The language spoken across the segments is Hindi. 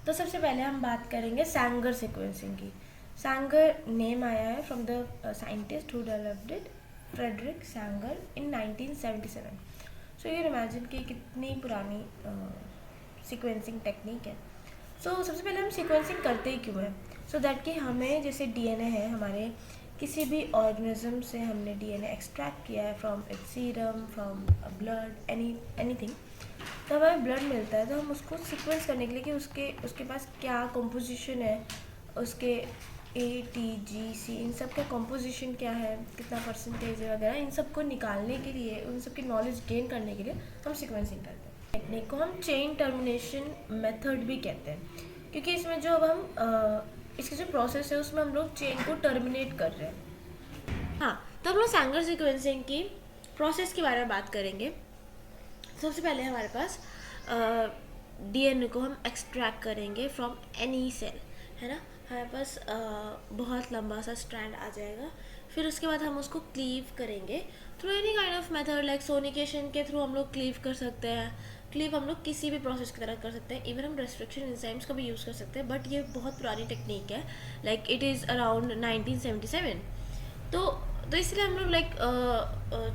तो सबसे पहले हम बात करेंगे सैंगर सीक्वेंसिंग की। सैंगर नेम आया है from the scientist who developed it, Frederick Sanger, in 1977। So you imagine कि कितनी पुरानी सीक्वेंसिंग टेक्निक है। सबसे पहले हम सीक्वेंसिंग करते ही क्यों है? सो दैट कि हमें जैसे डीएनए है हमारे, किसी भी ऑर्गेनिज्म से हमने डीएनए एक्सट्रैक्ट किया है from its serum, from blood, anything, तो हमें ब्लड मिलता है तो हम उसको सीक्वेंस करने के लिए कि उसके उसके पास क्या कंपोजिशन है, उसके ATGC इन सब का कंपोजिशन क्या है, कितना परसेंटेज है वगैरह, इन सब को निकालने के लिए, उन सब की नॉलेज गेन करने के लिए हम सीक्वेंसिंग करते हैं। टेक्निक को हम चेन टर्मिनेशन मेथड भी कहते हैं, क्योंकि इसमें जो अब हम इसकी जो प्रोसेस है उसमें हम लोग चेन को टर्मिनेट कर रहे हैं। हाँ, तो हम लोग सैंगर सीक्वेंसिंग की प्रोसेस के बारे में बात करेंगे। सबसे पहले हमारे पास डीएनए को हम एक्सट्रैक्ट करेंगे फ्रॉम एनी सेल, है ना। हमारे पास बहुत लंबा सा स्ट्रैंड आ जाएगा। फिर उसके बाद हम उसको क्लीव करेंगे through any kind of method, like sonication के थ्रू हम लोग क्लीव कर सकते हैं। क्लीव हम लोग किसी भी प्रोसेस की तरह कर सकते हैं, इवन हम रेस्ट्रिक्शन एंजाइम्स का भी यूज़ कर सकते हैं, बट ये बहुत पुरानी टेक्निक है, लाइक इट इज़ अराउंड 1977। तो तो इसलिए हम लोग like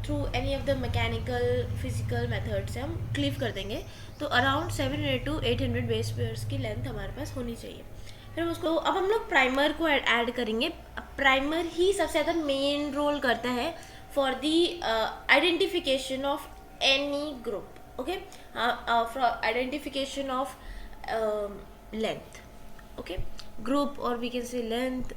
through any of the mechanical physical method से हम क्लीव कर देंगे। तो अराउंड 700 to 800 बेस पेयर्स की लेंथ हमारे पास होनी चाहिए। फिर उसको अब हम लोग प्राइमर को ऐड करेंगे। प्राइमर ही सबसे ज़्यादा मेन रोल करता है for the identification of any group, okay, for identification of length, okay, group और वी कैन से लेंथ।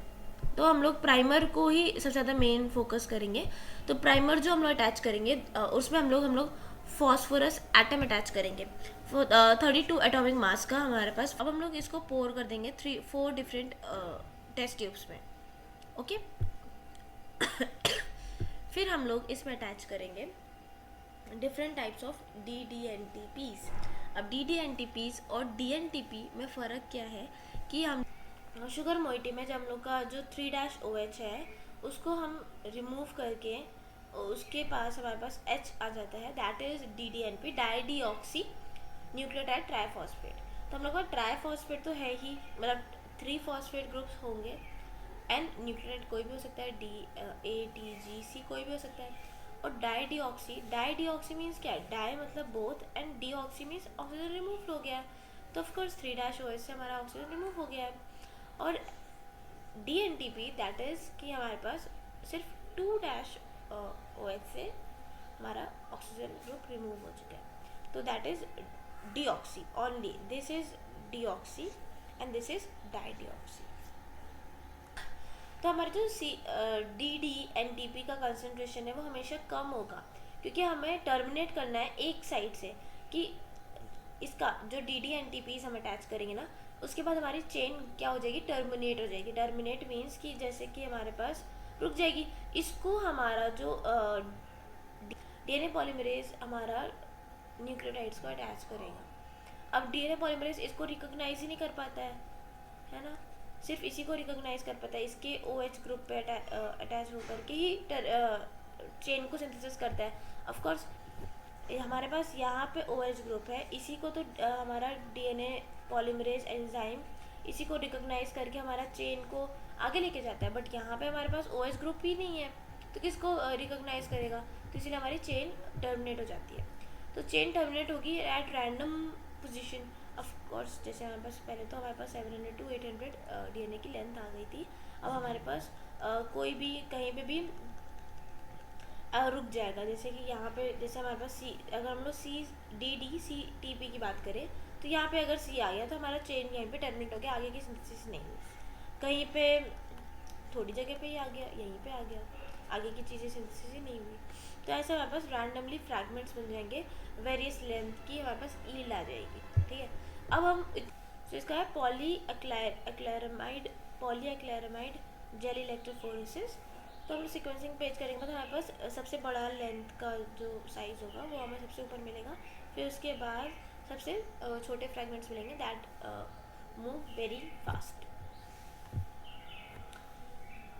तो हम लोग प्राइमर को ही सबसे ज़्यादा मेन फोकस करेंगे। तो प्राइमर जो हम लोग अटैच करेंगे उसमें हम लोग फॉस्फोरस एटम अटैच करेंगे, 32 एटॉमिक मास का हमारे पास। अब हम लोग इसको पोर कर देंगे 4 डिफरेंट टेस्ट ट्यूब्स में, ओके। फिर हम लोग इसमें अटैच करेंगे डिफरेंट टाइप्स ऑफ DDNTPs। अब DDNTPs और DNTP में फ़र्क क्या है कि हम शुगर मोइटी में जब हम लोग का जो 3-OH है उसको हम रिमूव करके उसके पास हमारे पास H आ जाता है, that is DDNP, dideoxy nucleotide triphosphate. तो हम लोग का ट्राइफॉस्फेट तो है ही, मतलब 3 फॉस्फेट ग्रुप्स होंगे, एंड न्यूक्लियोटाइड कोई भी हो सकता है, ATGC कोई भी हो सकता है। और डाईडीऑक्सी मीन्स क्या है? डाई मतलब both, and deoxy means oxygen remove हो गया है। तो ऑफकोर्स 3-OH से हमारा ऑक्सीजन रिमूव हो गया है। और DNTP दैट इज़ कि हमारे पास सिर्फ 2-OH से हमारा ऑक्सीजन ग्रुप रिमूव हो चुका है। तो that is deoxy only, this is deoxy and this is dideoxy. तो हमारे जो DDNTP का कंसंट्रेशन है वो हमेशा कम होगा, क्योंकि हमें टर्मिनेट करना है एक साइड से, कि इसका जो DDNTPs हम अटैच करेंगे ना, उसके बाद हमारी चेन क्या हो जाएगी? टर्मिनेट हो जाएगी। टर्मिनेट मीन्स कि जैसे कि हमारे पास रुक जाएगी। इसको हमारा जो DNA पॉलीमरेज हमारा न्यूक्लियोटाइड्स को अटैच करेगा। अब DNA पॉलीमरेज इसको रिकॉग्नाइज ही नहीं कर पाता है ना, सिर्फ इसी को रिकॉग्नाइज कर पाता है, इसके OH ग्रुप पे अटैच होकर के ही चेन को सिंथेसिस करता है। ऑफ कोर्स हमारे पास यहाँ पे OH ग्रुप है, इसी को तो हमारा DNA पॉलीमरेज एंजाइम इसी को रिकॉग्नाइज करके हमारा चेन को आगे लेके जाता है, बट यहाँ पे हमारे पास OH ग्रुप ही नहीं है, तो किसको रिकॉग्नाइज करेगा? तो इसलिए हमारी चेन टर्मिनेट हो जाती है। तो चेन टर्मिनेट होगी at random position. Of course जैसे हमारे पास पहले तो हमारे पास 700 to 800 DNA की लेंथ आ गई थी, अब हमारे पास कोई भी कहीं पे भी रुक जाएगा। जैसे कि यहाँ पे जैसे हमारे पास अगर हम लोग CDDCTP की बात करें, तो यहाँ पे अगर C आ गया तो हमारा चेन यहीं पे टर्मिनेट हो गया, आगे की सिंथेसिस नहीं हुई। कहीं पे थोड़ी जगह पे ही आ गया, यहीं पे आ गया, आगे की चीज़ें सिंथेसिस ही नहीं हुई। तो ऐसे हमारे पास रैंडमली फ्रैगमेंट्स बन जाएंगे, वेरियस लेंथ की हमारे पास ईल्ड आ जाएगी, ठीक है। अब हम तो इसका है पॉलीएक्लेरामाइड जेल इलेक्ट्रोफोरेसिस। तो हम सीक्वेंसिंग पेज करेंगे तो हमारे पास सबसे बड़ा लेंथ का जो साइज़ होगा वो हमें सबसे ऊपर मिलेगा, फिर उसके बाद सबसे छोटे फ्रैगमेंट्स मिलेंगे दैट मूव वेरी फास्ट।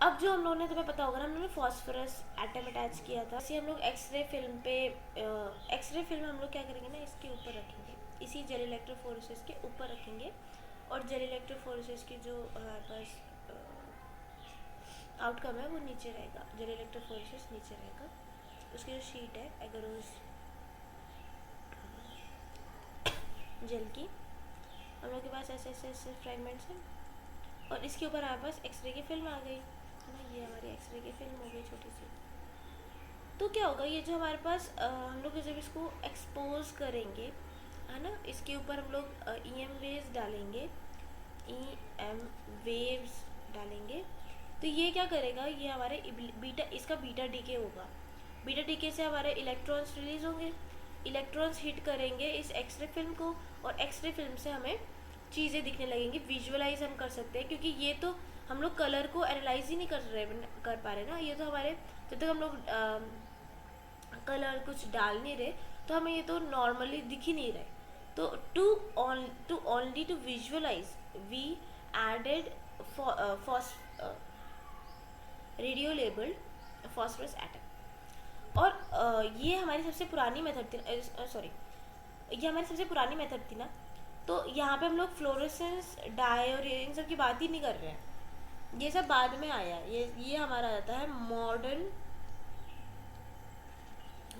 अब जो हम लोगों ने, तुम्हें पता होगा ना, हम लोगों ने फॉस्फोरस एटम अटैच किया था, इसी हम लोग एक्सरे फिल्म पे एक्सरे फिल्म हम लोग क्या करेंगे ना, इसके ऊपर रखेंगे, इसी जेल इलेक्ट्रोफोरेसिस के ऊपर रखेंगे, और जेल इलेक्ट्रोफोरेसिस की जो हमारे पास आउटकम है वो नीचे रहेगा, जेल इलेक्ट्रोफोरेसिस नीचे रहेगा। उसकी जो शीट है एगरोस जेल की, हम लोग के पास ऐसे ऐसे ऐसे फ्रेगमेंट्स हैं, और इसके ऊपर हमारे पास एक्सरे की फिल्म आ गई है ना, ये हमारी एक्सरे की फिल्म हो गई छोटी सी। तो क्या होगा, ये जो हमारे पास हम लोग जब इसको एक्सपोज करेंगे है ना, इसके ऊपर हम लोग ई एम वेव्स डालेंगे, ई एम वेव्स डालेंगे, तो ये क्या करेगा, ये हमारे बीटा, इसका बीटा डीके होगा। बीटा डीके से हमारे इलेक्ट्रॉन्स रिलीज होंगे, इलेक्ट्रॉन्स हिट करेंगे इस एक्सरे फिल्म को, और एक्सरे फिल्म से हमें चीज़ें दिखने लगेंगी, विजुअलाइज हम कर सकते हैं, क्योंकि ये तो हम लोग कलर को एनालाइज ही नहीं कर पा रहे ना, ये तो हमारे जब तक हम लोग कलर कुछ डाल नहीं रहे तो हमें ये तो नॉर्मली दिख ही नहीं रहे। तो to only to visualise we added radio labelled phosphorus atom. और ये हमारी सबसे पुरानी मेथड थी, सॉरी, ये हमारी सबसे पुरानी मेथड थी ना, तो यहाँ पे हम लोग फ्लोरेसेंस डाई और इन सब की बात ही नहीं कर रहे हैं, ये सब बाद में आया। ये हमारा आता है मॉडर्न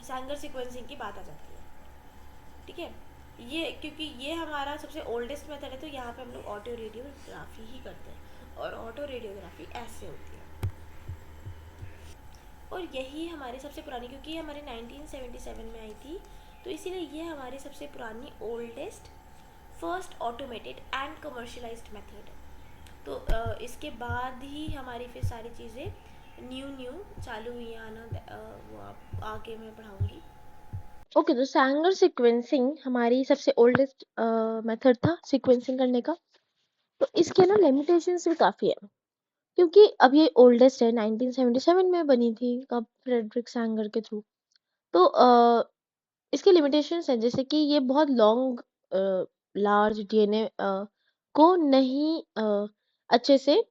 सैंगर सीक्वेंसिंग की बात आ जाती है, ठीक है। ये क्योंकि ये हमारा सबसे ओल्डेस्ट मेथड है, तो यहाँ पे हम लोग ऑटो रेडियोग्राफी ही करते हैं, और ऑटो रेडियोग्राफी ऐसे होती है। और यही हमारी सबसे पुरानी, क्योंकि ये हमारे 1977 में आई थी, तो इसीलिए ये हमारी सबसे पुरानी oldest first automated and commercialised method है। तो इसके बाद ही हमारी फिर सारी चीज़ें न्यू चालू हुई आना, वो आप आगे मैं पढ़ाऊँगी। ओके, तो सैंगर सीक्वेंसिंग हमारी सबसे ओल्डेस्ट मेथड था सीक्वेंसिंग करने का। तो इसके ना लिमिटेशंस भी काफ़ी है, क्योंकि अब ये ओल्डेस्ट है, 1977 में बनी थी कब, फ्रेडरिक सैंगर के थ्रू। तो इसके लिमिटेशंस हैं, जैसे कि ये बहुत लॉन्ग लार्ज डीएनए को नहीं अच्छे से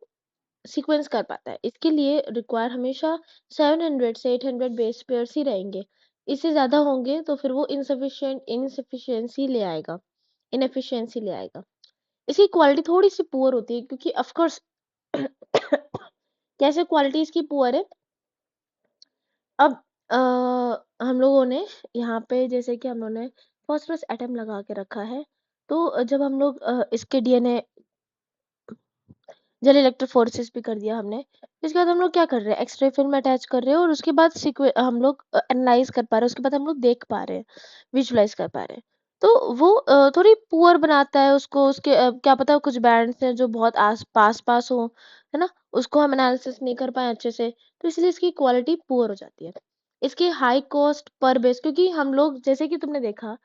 सीक्वेंस कर पाता है। इसके लिए रिक्वायर हमेशा 700 से 800 बेस पेयर्स ही रहेंगे। इससे ज़्यादा होंगे तो फिर वो इनसफिशिएंसी ले आएगा, इनएफिशिएंसी ले आएगा। इसकी क्वालिटी थोड़ी सी पुअर होती है, क्योंकि ऑफ कोर्स कैसे क्वालिटी इसकी पुअर है। अब हम लोगों ने यहाँ पे जैसे कि हम लोगों ने फॉस्फोरस एटम लगा के रखा है, तो जब हम लोग इसके डीएनए जेल इलेक्ट्रोफोरेसिस भी कर दिया हमने, इसके बाद हम लोग क्या कर रहे हैं, एक्सरे फिल्म अटैच कर रहे हैं, और उसके बाद हम लोग एनालाइज कर पा रहे हैं, उसके बाद हम लोग देख पा रहे हैं, विजुलाइज कर पा रहे हैं। तो वो थोड़ी पुअर बनाता है उसको, उसके क्या पता कुछ बैंड्स हैं जो बहुत आस पास पास हो, है ना, उसको हम एनालिसिस नहीं कर पाए अच्छे से, तो इसलिए इसकी क्वालिटी पुअर हो जाती है। इसकी हाई कॉस्ट पर बेस, क्योंकि हम लोग जैसे कि तुमने देखा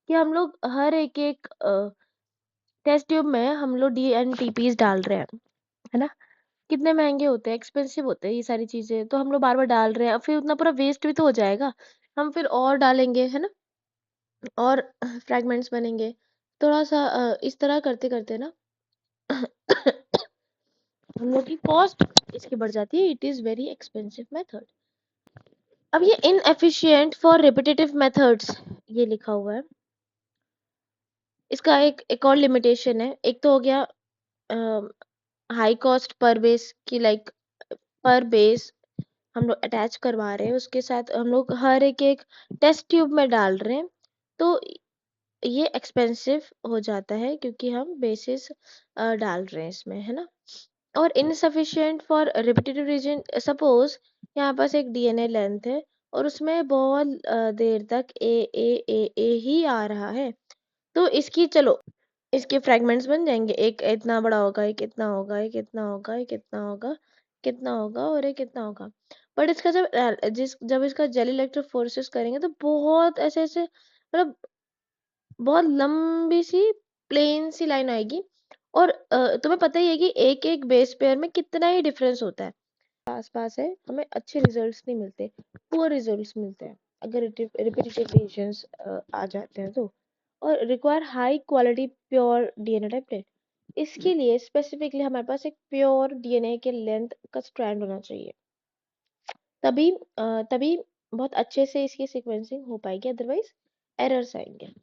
कि हम लोग हर एक एक टेस्ट ट्यूब में हम लोग DNTPs डाल रहे हैं, है ना, कितने महंगे होते हैं, एक्सपेंसिव होते हैं ये सारी चीजें, तो हम लोग बार बार डाल रहे हैं, फिर उतना पूरा वेस्ट भी तो हो जाएगा। हम फिर और डालेंगे, है ना, और फ्रैगमेंट्स बनेंगे, थोड़ा सा इस तरह करते करते ना हम लोग की कॉस्ट इसकी बढ़ जाती है। It is very expensive method. अब ये इनएफिशिएंट फॉर रिपीटेटिव मेथड्स, ये लिखा हुआ है। इसका एक और लिमिटेशन है। एक तो हो गया हाई कॉस्ट पर बेस की, लाइक पर बेस हम लोग अटैच करवा रहे हैं, उसके साथ हम लोग हर एक एक टेस्ट ट्यूब में डाल रहे हैं, तो ये एक्सपेंसिव हो जाता है, क्योंकि हम बेसिस डाल रहे हैं इसमें, है ना। और insufficient for repetitive region, suppose यहाँ पास एक डीएनए लेंथ है और उसमें बहुत देर तक ए ही आ रहा है, तो इसकी चलो इसके फ्रेगमेंट्स बन जाएंगे, एक इतना बड़ा होगा, एक इतना होगा, एक इतना होगा, एक इतना होगा, कितना होगा, और एक कितना होगा। बट इसका जब इसका जेल इलेक्ट्रोफोरेसिस करेंगे तो बहुत ऐसे ऐसे, मतलब बहुत लंबी सी प्लेन सी लाइन आएगी, और तुम्हें पता ही है कि एक एक बेस पेयर में कितना ही डिफरेंस होता है। आस पास है, हमें अच्छे रिजल्ट्स नहीं मिलते, पुअर रिजल्ट्स मिलते हैं अगर रिपीटेटिव रीजन्स आ जाते हैं तो। और require high quality pure DNA template. इसके लिए स्पेसिफिकली हमारे पास एक प्योर डीएनए के लेंथ का स्ट्रैंड होना चाहिए, तभी तभी बहुत अच्छे से इसकी सीक्वेंसिंग हो पाएगी, अदरवाइज एरर्स आएंगे।